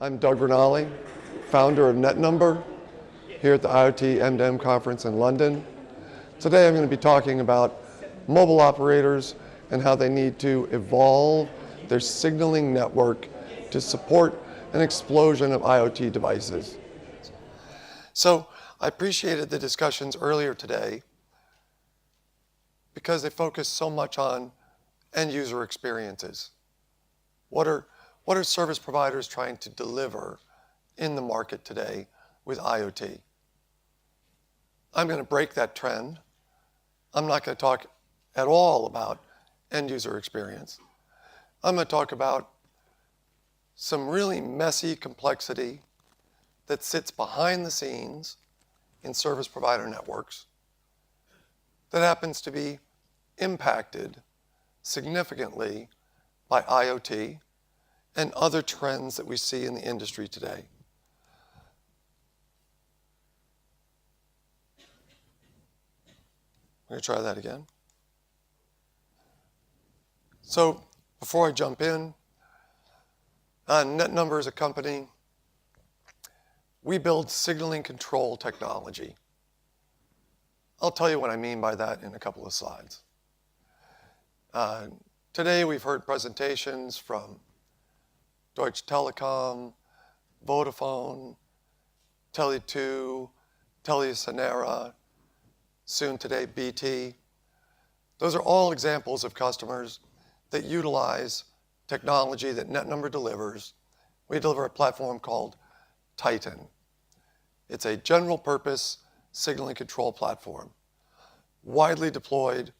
I'm Doug Ranalli, founder of NetNumber, here at the IoT M2M Conference in London. Today I'm going to be talking about mobile operators and how they need to evolve their signaling network to support an explosion of IoT devices. So I appreciated the discussions earlier today because they focused so much on end user experiences. What are service providers trying to deliver in the market today with IoT? I'm going to break that trend. I'm not going to talk at all about end user experience. I'm going to talk about some really messy complexity that sits behind the scenes in service provider networks that happens to be impacted significantly by IoT and other trends that we see in the industry today. I'm going to try that again. So before I jump in, NetNumber is a company. We build signaling control technology. I'll tell you what I mean by that in a couple of slides. Today we've heard presentations from Deutsche Telekom, Vodafone, Tele2, TeliaSonera, soon today BT. Those are all examples of customers that utilize technology that NetNumber delivers. We deliver a platform called Titan. It's a general purpose signaling control platform, widely deployed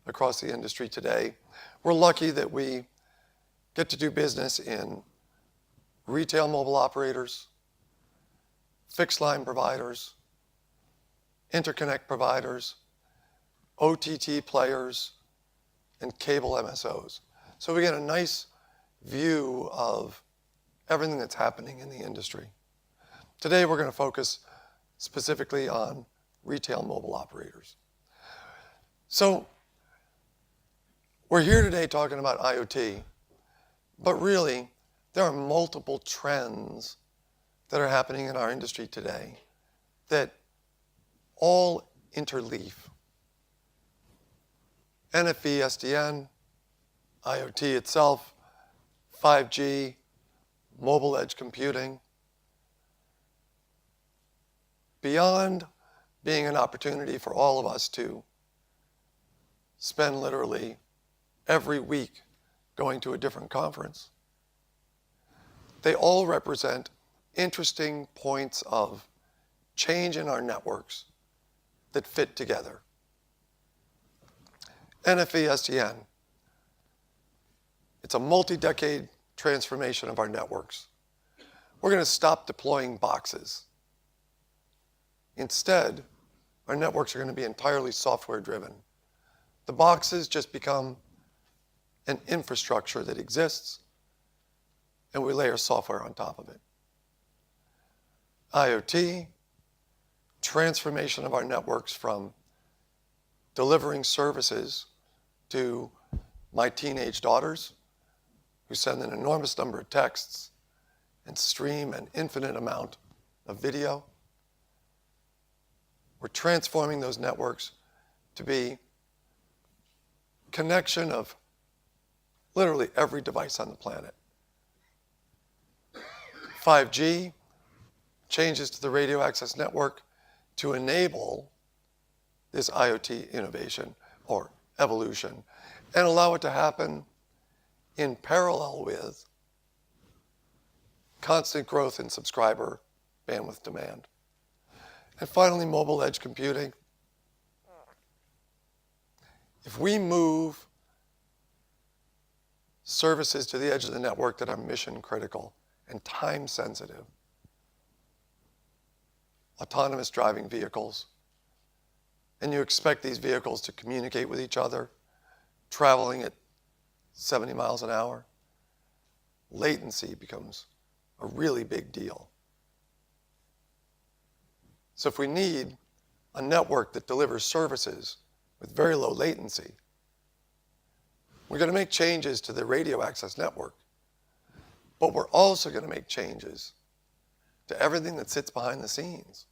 across the industry today. We're lucky that we get to do business in retail mobile operators, fixed line providers, interconnect providers, OTT players, and cable MSOs. So we get a nice view of everything that's happening in the industry. Today we're going to focus specifically on retail mobile operators. So we're here today talking about IoT, but really there are multiple trends that are happening in our industry today that all interleaf. NFV, SDN, IoT itself, 5G, mobile edge computing. Beyond being an opportunity for all of us to spend literally every week going to a different conference, they all represent interesting points of change in our networks that fit together. NFV SDN. It's a multi-decade transformation of our networks. We're going to stop deploying boxes. Instead, our networks are going to be entirely software driven. The boxes just become an infrastructure that exists, and we layer software on top of it. IoT, transformation of our networks from delivering services to my teenage daughters who send an enormous number of texts and stream an infinite amount of video. We're transforming those networks to be connection of literally every device on the planet. 5G, changes to the radio access network to enable this IoT innovation or evolution and allow it to happen in parallel with constant growth in subscriber bandwidth demand. And finally, mobile edge computing. If we move services to the edge of the network that are mission critical and time sensitive, autonomous driving vehicles, and you expect these vehicles to communicate with each other, traveling at 70 miles an hour, latency becomes a really big deal. So if we need a network that delivers services with very low latency, we're going to make changes to the radio access network But we're also going to make changes to everything that sits behind the scenes.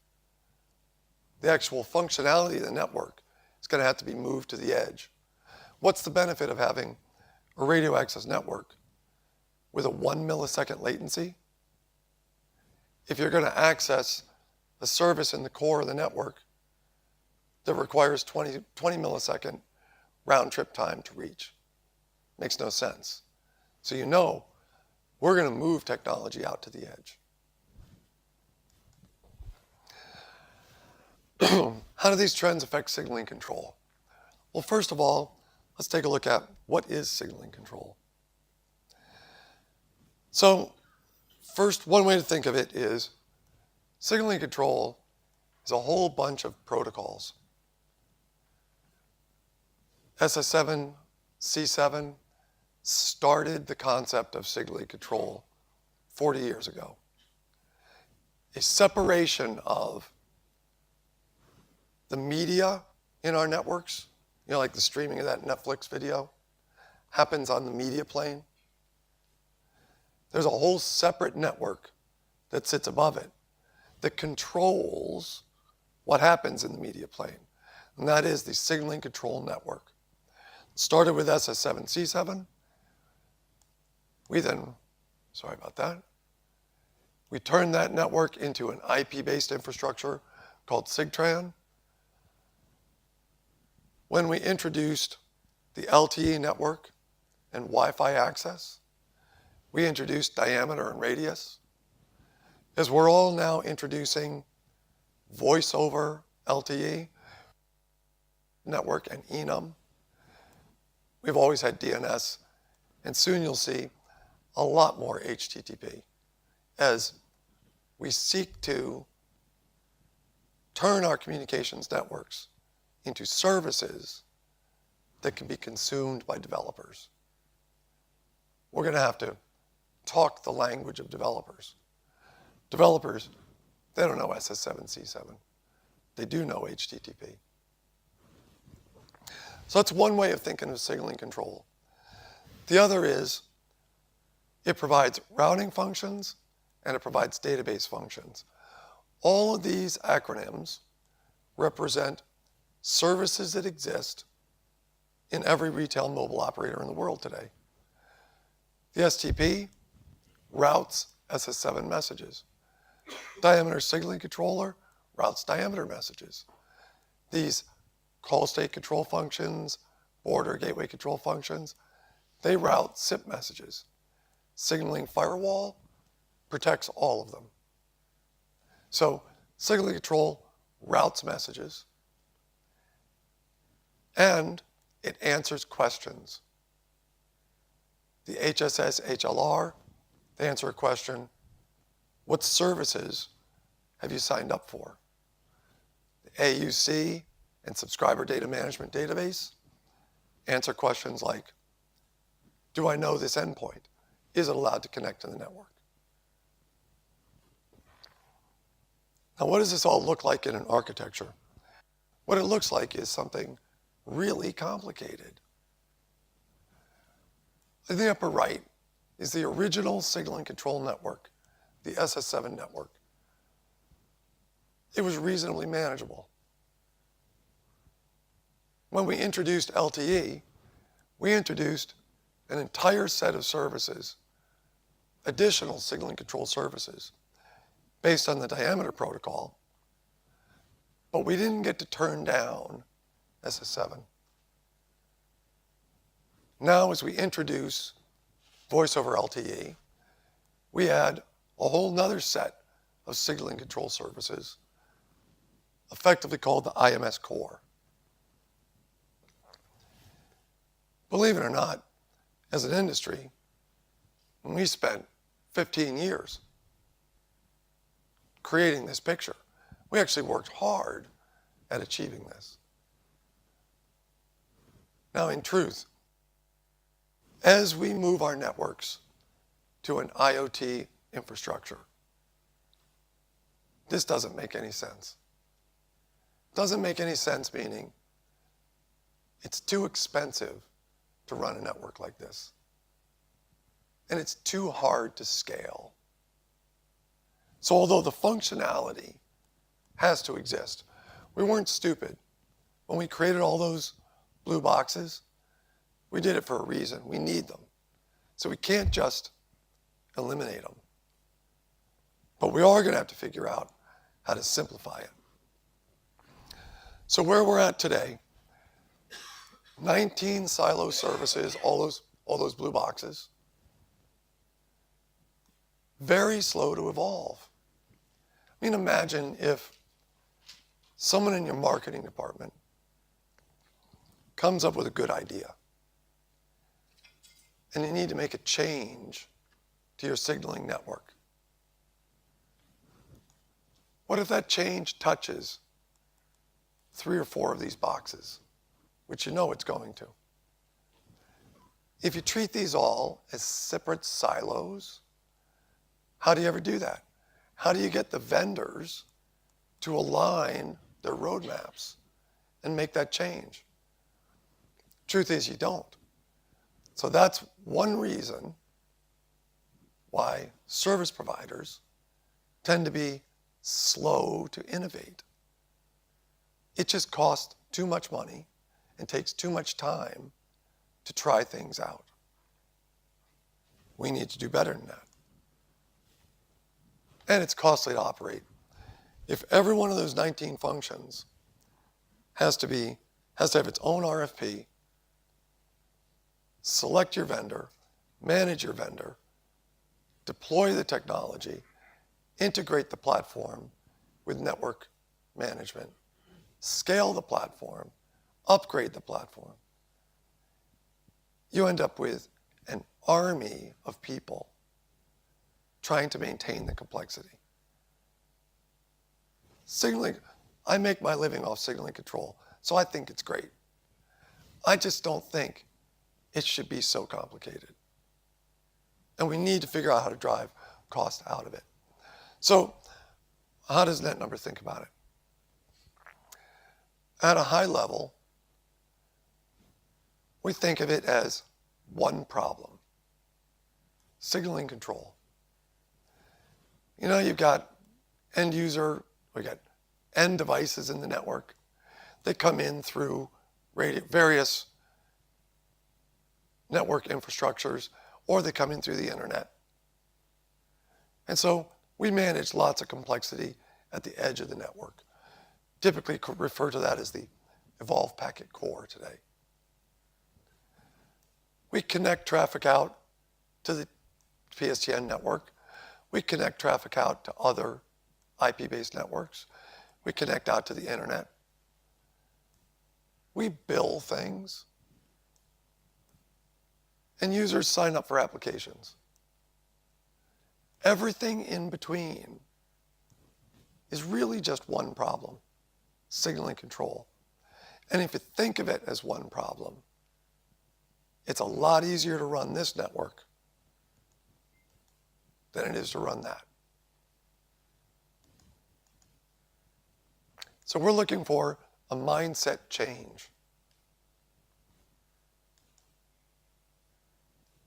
The actual functionality of the network is going to have to be moved to the edge. What's the benefit of having a radio access network with a 1 millisecond latency? If you're going to access a service in the core of the network that requires 20 millisecond round trip time to reach, makes no sense. So you know we're going to move technology out to the edge. How do these trends affect signaling control? Well, first of all, let's take a look at what is signaling control. So first, one way to think of it is signaling control is a whole bunch of protocols. SS7, C7 started the concept of signaling control 40 years ago. A separation of the media in our networks, like the streaming of that Netflix video, happens on the media plane. There's a whole separate network that sits above it that controls what happens in the media plane, and that is the signaling control network. It started with SS7, C7. We turned that network into an IP-based infrastructure called SIGTRAN. When we introduced the LTE network and Wi-Fi access, we introduced diameter and radius. As we're all now introducing voice over LTE network and enum, we've always had DNS, and soon you'll see a lot more HTTP as we seek to turn our communications networks into services that can be consumed by developers. We're going to have to talk the language of developers. Developers, they don't know SS7, C7. They do know HTTP. So that's one way of thinking of signaling control. The other is it provides routing functions and it provides database functions. All of these acronyms represent services that exist in every retail mobile operator in the world today. The STP routes SS7 messages. Diameter signaling controller routes diameter messages. These call state control functions, border gateway control functions, they route SIP messages. Signaling firewall protects all of them. So signaling control routes messages, and it answers questions. The HSS HLR, they answer a question, what services have you signed up for? The AUC and Subscriber Data Management Database answer questions like, do I know this endpoint? Is it allowed to connect to the network? Now, what does this all look like in an architecture? What it looks like is something really complicated. In the upper right is the original signaling control network, the SS7 network. It was reasonably manageable. When we introduced LTE, we introduced an entire set of services, additional signaling control services, based on the diameter protocol, but we didn't get to turn down SS7. Now, as we introduce voice over LTE, we add a whole nother set of signaling control services, effectively called the IMS Core. Believe it or not, as an industry, we spent 15 years creating this picture. We actually worked hard at achieving this. Now, in truth, as we move our networks to an IoT infrastructure, this doesn't make any sense. Doesn't make any sense, meaning it's too expensive to run a network like this. and it's too hard to scale. So although the functionality has to exist, we weren't stupid. When we created all those blue boxes, we did it for a reason. We need them. So we can't just eliminate them. But we are going to have to figure out how to simplify it. So where we're at today, 19 silo services, all those blue boxes, very slow to evolve. I mean, imagine if someone in your marketing department comes up with a good idea and you need to make a change to your signaling network. What if that change touches 3 or 4 of these boxes, which you know it's going to? If you treat these all as separate silos, how do you ever do that? How do you get the vendors to align their roadmaps and make that change? Truth is, you don't. So that's one reason why service providers tend to be slow to innovate. It just costs too much money and takes too much time to try things out. We need to do better than that. And it's costly to operate. If every one of those 19 functions has to have its own RFP, select your vendor, manage your vendor, deploy the technology, integrate the platform with network management, scale the platform, upgrade the platform, you end up with an army of people trying to maintain the complexity. Signaling, I make my living off signaling control, so I think it's great. I just don't think it should be so complicated. And we need to figure out how to drive cost out of it. So how does NetNumber think about it? At a high level, we think of it as one problem: signaling control. You know, you've got end user, we got end devices in the network. They come in through various network infrastructures, or they come in through the internet. And so we manage lots of complexity at the edge of the network. Typically refer to that as the evolved packet core today. We connect traffic out to the PSTN network. We connect traffic out to other IP-based networks. We connect out to the internet. We bill things. And users sign up for applications. Everything in between is really just one problem: signaling control. And if you think of it as one problem, it's a lot easier to run this network than it is to run that. So we're looking for a mindset change.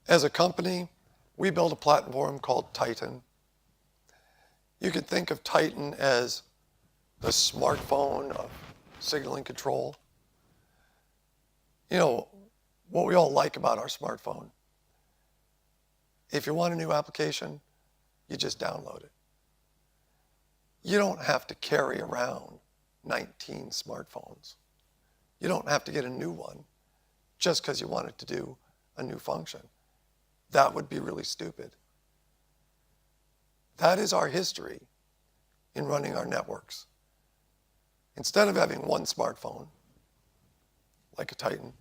As a company, we built a platform called Titan. You could think of Titan as the smartphone of signaling control. You know, what we all like about our smartphone: if you want a new application, you just download it. You don't have to carry around 19 smartphones. You don't have to get a new one just because you want it to do a new function. That would be really stupid. That is our history in running our networks. Instead of having one smartphone, like a Titan,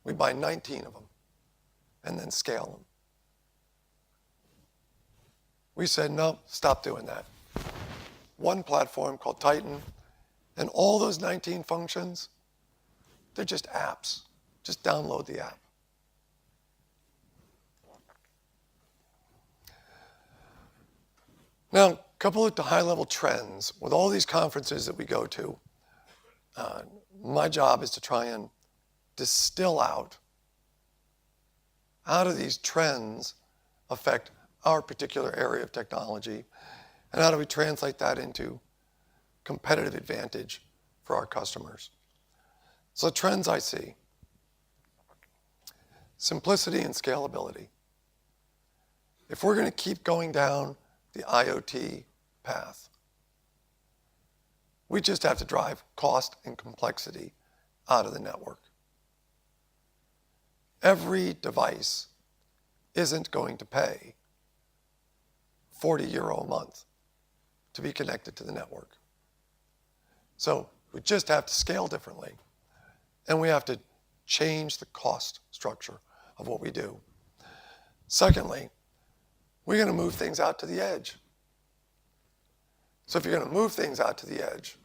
we buy 19 of them and then scale them. We said, no, stop doing that. One platform called Titan, and all those 19 functions, they're just apps. Just download the app. Now, couple it to high-level trends. With all these conferences that we go to, my job is to try and distill out how do these trends affect our particular area of technology, and how do we translate that into competitive advantage for our customers? So trends I see: simplicity and scalability. If we're going to keep going down the IoT path, we just have to drive cost and complexity out of the network. Every device isn't going to pay €40 a month to be connected to the network. So we just have to scale differently, and we have to change the cost structure of what we do. Secondly, we're going to move things out to the edge. So if you're going to move things out to the edge,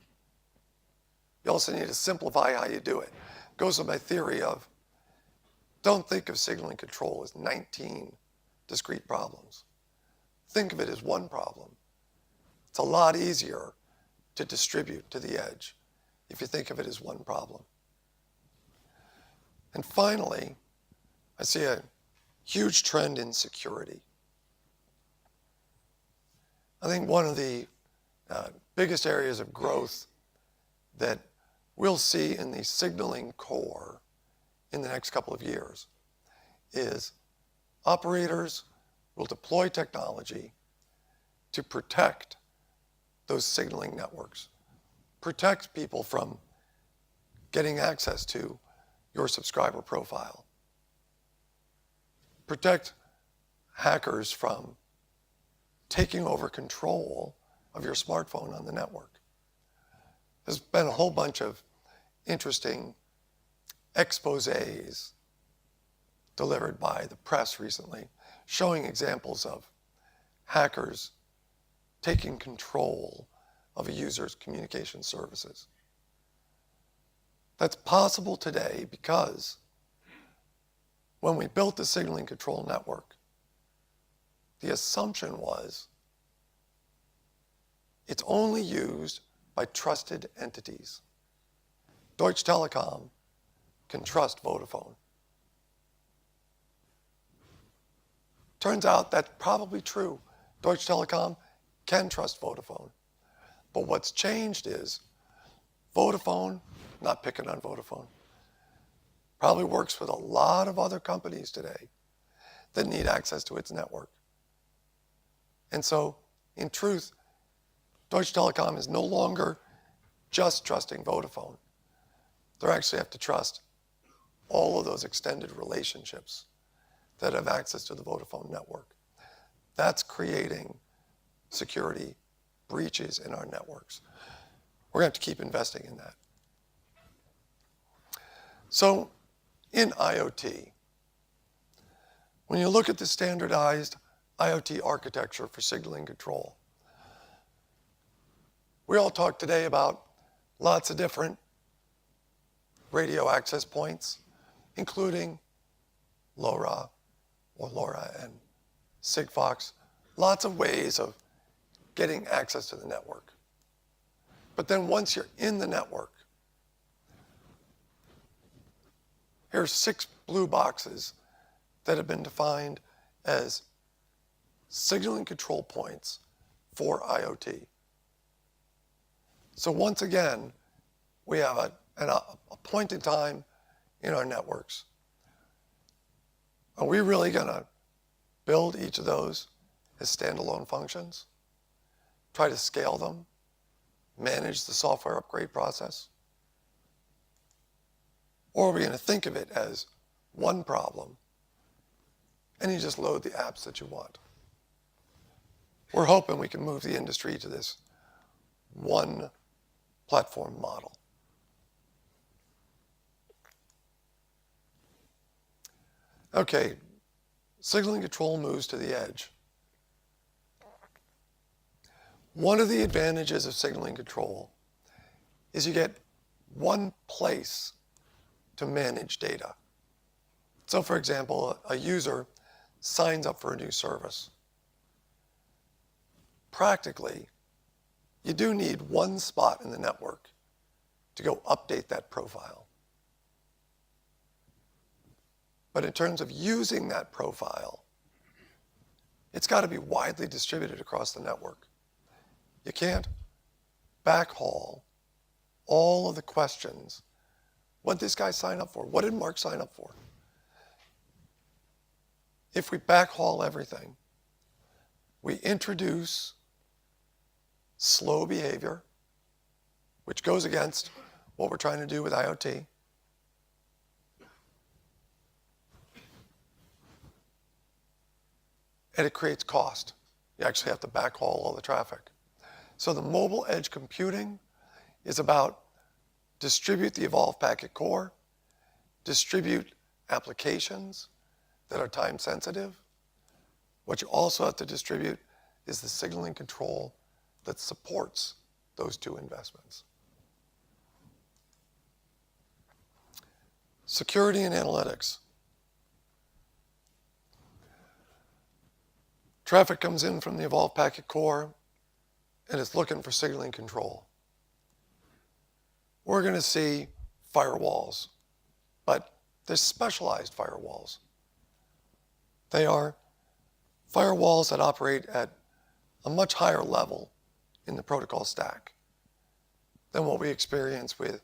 you also need to simplify how you do it. It goes with my theory of, don't think of signal and control as 19 discrete problems. Think of it as one problem. It's a lot easier to distribute to the edge if you think of it as one problem. And finally, I see a huge trend in security. I think one of the biggest areas of growth that we'll see in the signaling core in the next couple of years is operators will deploy technology to protect those signaling networks, protect people from getting access to your subscriber profile, protect hackers from taking over control of your smartphone on the network. There's been a whole bunch of interesting exposés delivered by the press recently, showing examples of hackers taking control of a user's communication services. That's possible today because when we built the signaling control network, the assumption was it's only used by trusted entities. Deutsche Telekom can trust Vodafone. Turns out that's probably true. Deutsche Telekom can trust Vodafone. But what's changed is Vodafone, not picking on Vodafone, probably works with a lot of other companies today that need access to its network. And so, in truth, Deutsche Telekom is no longer just trusting Vodafone. They actually have to trust all of those extended relationships that have access to the Vodafone network. That's creating security breaches in our networks. We're going to have to keep investing in that. So, in IoT, when you look at the standardized IoT architecture for signaling control, we all talked today about lots of different radio access points, including LoRa or LoRa and Sigfox, lots of ways of getting access to the network. But then once you're in the network, here's 6 blue boxes that have been defined as signaling control points for IoT. So once again, we have a point in time in our networks. Are we really going to build each of those as standalone functions? Try to scale them? Manage the software upgrade process? Or are we going to think of it as one problem and you just load the apps that you want? We're hoping we can move the industry to this one platform model. Okay, signaling control moves to the edge. One of the advantages of signaling control is you get one place to manage data. So for example, a user signs up for a new service. Practically, you do need one spot in the network to go update that profile. But in terms of using that profile, it's got to be widely distributed across the network. You can't backhaul all of the questions. What did this guy sign up for? What did Mark sign up for? If we backhaul everything, we introduce slow behavior, which goes against what we're trying to do with IoT. And it creates cost. You actually have to backhaul all the traffic. So the mobile edge computing is about distribute the evolved packet core, distribute applications that are time sensitive. What you also have to distribute is the signaling control that supports those two investments. Security and analytics. Traffic comes in from the evolved packet core and it's looking for signaling control. We're going to see firewalls, but they're specialized firewalls. They are firewalls that operate at a much higher level in the protocol stack than what we experience with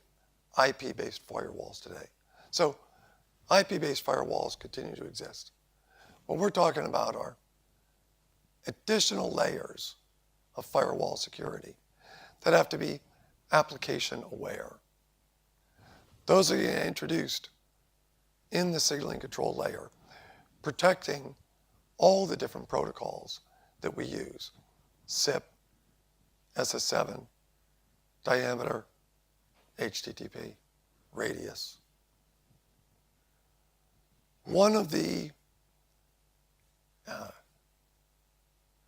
IP-based firewalls today. So IP-based firewalls continue to exist. What we're talking about are additional layers of firewall security that have to be application aware. Those are getting introduced in the signaling control layer, protecting all the different protocols that we use: SIP, SS7, diameter, HTTP, radius. One of the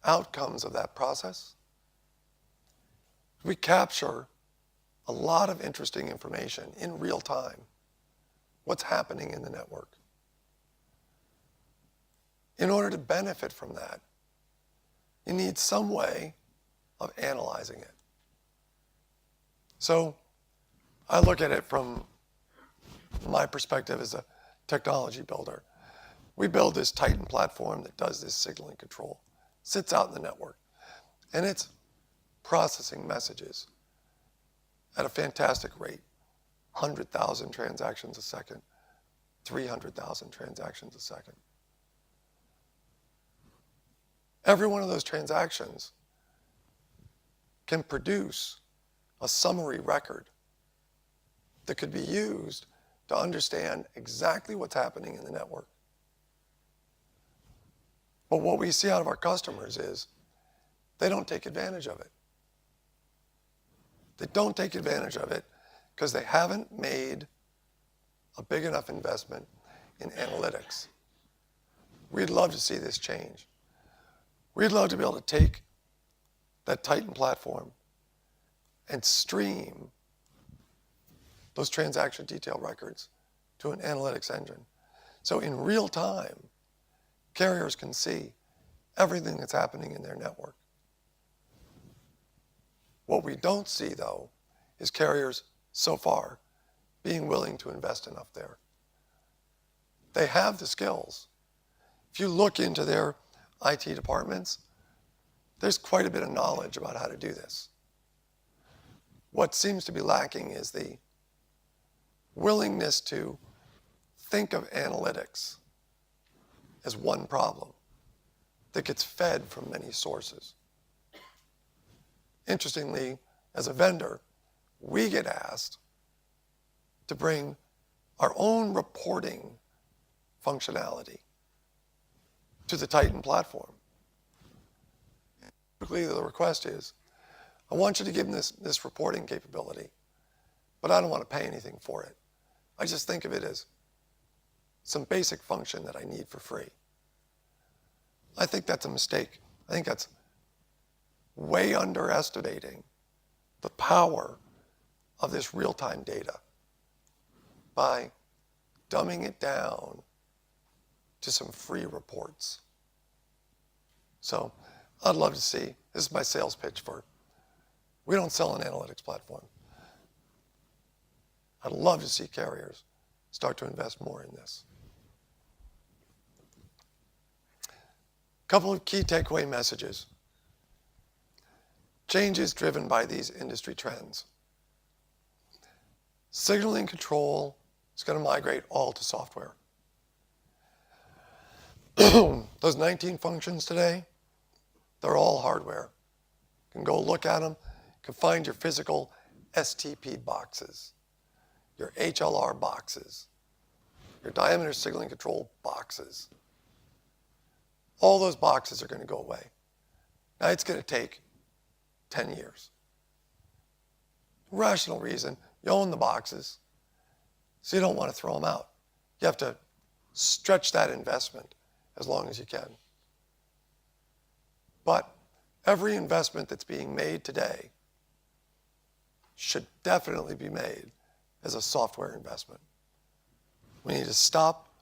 outcomes of that process, we capture a lot of interesting information in real time. What's happening in the network? In order to benefit from that, you need some way of analyzing it. So I look at it from my perspective as a technology builder. We build this Titan platform that does this signaling control, sits out in the network, and it's processing messages at a fantastic rate, 100,000 transactions a second, 300,000 transactions a second. Every one of those transactions can produce a summary record that could be used to understand exactly what's happening in the network. But what we see out of our customers is they don't take advantage of it. They don't take advantage of it because they haven't made a big enough investment in analytics. We'd love to see this change. We'd love to be able to take that Titan platform and stream those transaction detail records to an analytics engine. So in real time, carriers can see everything that's happening in their network. What we don't see, though, is carriers so far being willing to invest enough there. They have the skills. If you look into their IT departments, there's quite a bit of knowledge about how to do this. What seems to be lacking is the willingness to think of analytics as one problem that gets fed from many sources. Interestingly, as a vendor, we get asked to bring our own reporting functionality to the Titan platform. Typically, the request is, I want you to give me this reporting capability, but I don't want to pay anything for it. I just think of it as some basic function that I need for free. I think that's a mistake. I think that's way underestimating the power of this real-time data by dumbing it down to some free reports. So I'd love to see, this is my sales pitch for, we don't sell an analytics platform. I'd love to see carriers start to invest more in this. Couple of key takeaway messages. Change is driven by these industry trends. Signaling control is going to migrate all to software. Those 19 functions today, they're all hardware. You can go look at them. You can find your physical STP boxes, your HLR boxes, your diameter signaling control boxes. All those boxes are going to go away. Now it's going to take 10 years. Rational reason, you own the boxes, so you don't want to throw them out. You have to stretch that investment as long as you can. But every investment that's being made today should definitely be made as a software investment. We need to stop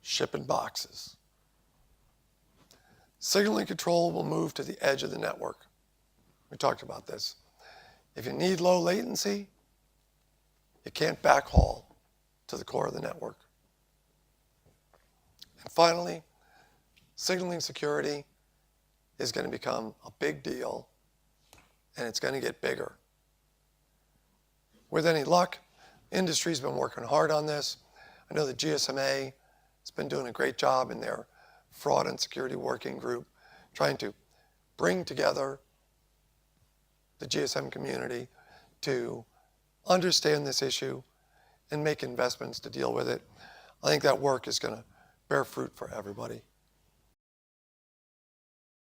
shipping boxes. Signaling control will move to the edge of the network. We talked about this. If you need low latency, you can't backhaul to the core of the network. And finally, signaling security is going to become a big deal, and it's going to get bigger. With any luck, industry's been working hard on this. I know the GSMA has been doing a great job in their fraud and security working group, trying to bring together the GSM community to understand this issue and make investments to deal with it. I think that work is going to bear fruit for everybody.